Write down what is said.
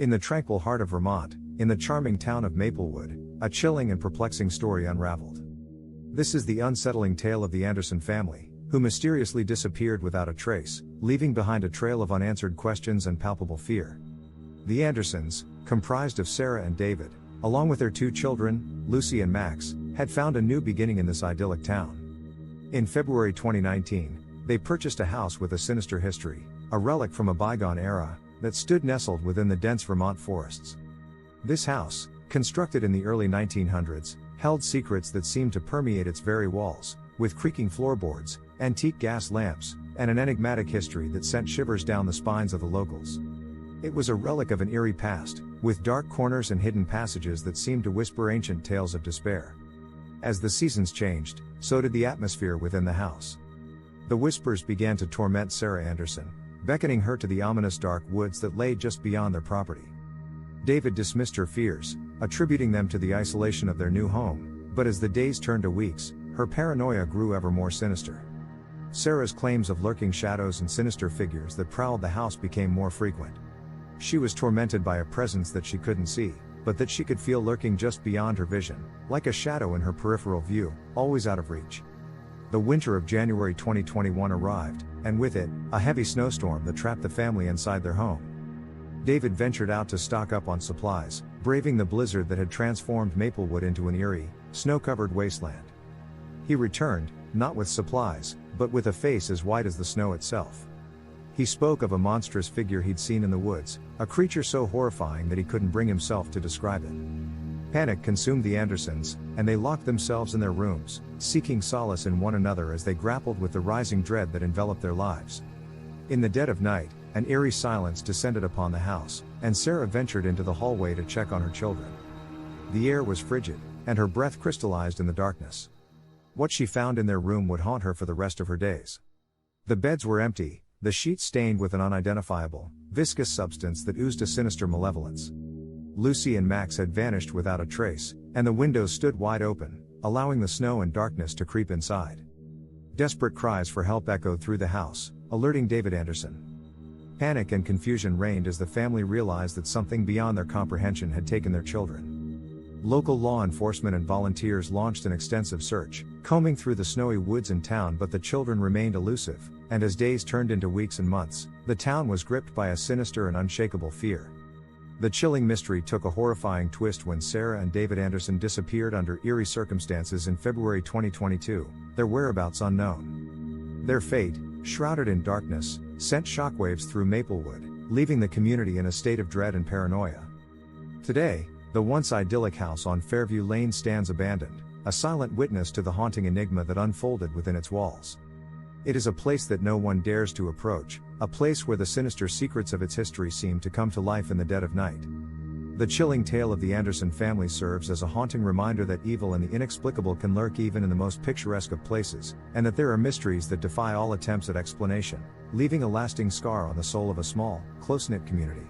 In the tranquil heart of Vermont, in the charming town of Maplewood, a chilling and perplexing story unraveled. This is the unsettling tale of the Anderson family, who mysteriously disappeared without a trace, leaving behind a trail of unanswered questions and palpable fear. The Andersons, comprised of Sarah and David, along with their two children, Lucy and Max, had found a new beginning in this idyllic town. In February 2019, they purchased a house with a sinister history, a relic from a bygone era, that stood nestled within the dense Vermont forests. This house, constructed in the early 1900s, held secrets that seemed to permeate its very walls, with creaking floorboards, antique gas lamps, and an enigmatic history that sent shivers down the spines of the locals. It was a relic of an eerie past, with dark corners and hidden passages that seemed to whisper ancient tales of despair. As the seasons changed, so did the atmosphere within the house. The whispers began to torment Sarah Anderson, beckoning her to the ominous dark woods that lay just beyond their property. David dismissed her fears, attributing them to the isolation of their new home, but as the days turned to weeks, her paranoia grew ever more sinister. Sarah's claims of lurking shadows and sinister figures that prowled the house became more frequent. She was tormented by a presence that she couldn't see, but that she could feel lurking just beyond her vision, like a shadow in her peripheral view, always out of reach. The winter of January 2021 arrived, and with it, a heavy snowstorm that trapped the family inside their home. David ventured out to stock up on supplies, braving the blizzard that had transformed Maplewood into an eerie, snow-covered wasteland. He returned, not with supplies, but with a face as white as the snow itself. He spoke of a monstrous figure he'd seen in the woods, a creature so horrifying that he couldn't bring himself to describe it. Panic consumed the Andersons, and they locked themselves in their rooms, seeking solace in one another as they grappled with the rising dread that enveloped their lives. In the dead of night, an eerie silence descended upon the house, and Sarah ventured into the hallway to check on her children. The air was frigid, and her breath crystallized in the darkness. What she found in their room would haunt her for the rest of her days. The beds were empty, the sheets stained with an unidentifiable, viscous substance that oozed a sinister malevolence. Lucy and Max had vanished without a trace, and the windows stood wide open, allowing the snow and darkness to creep inside. Desperate cries for help echoed through the house, alerting David Anderson. Panic and confusion reigned as the family realized that something beyond their comprehension had taken their children. Local law enforcement and volunteers launched an extensive search, combing through the snowy woods and town, but the children remained elusive, and as days turned into weeks and months, the town was gripped by a sinister and unshakable fear. The chilling mystery took a horrifying twist when Sarah and David Anderson disappeared under eerie circumstances in February 2022, their whereabouts unknown. Their fate, shrouded in darkness, sent shockwaves through Maplewood, leaving the community in a state of dread and paranoia. Today, the once idyllic house on Fairview Lane stands abandoned, a silent witness to the haunting enigma that unfolded within its walls. It is a place that no one dares to approach, a place where the sinister secrets of its history seem to come to life in the dead of night. The chilling tale of the Anderson family serves as a haunting reminder that evil and the inexplicable can lurk even in the most picturesque of places, and that there are mysteries that defy all attempts at explanation, leaving a lasting scar on the soul of a small, close-knit community.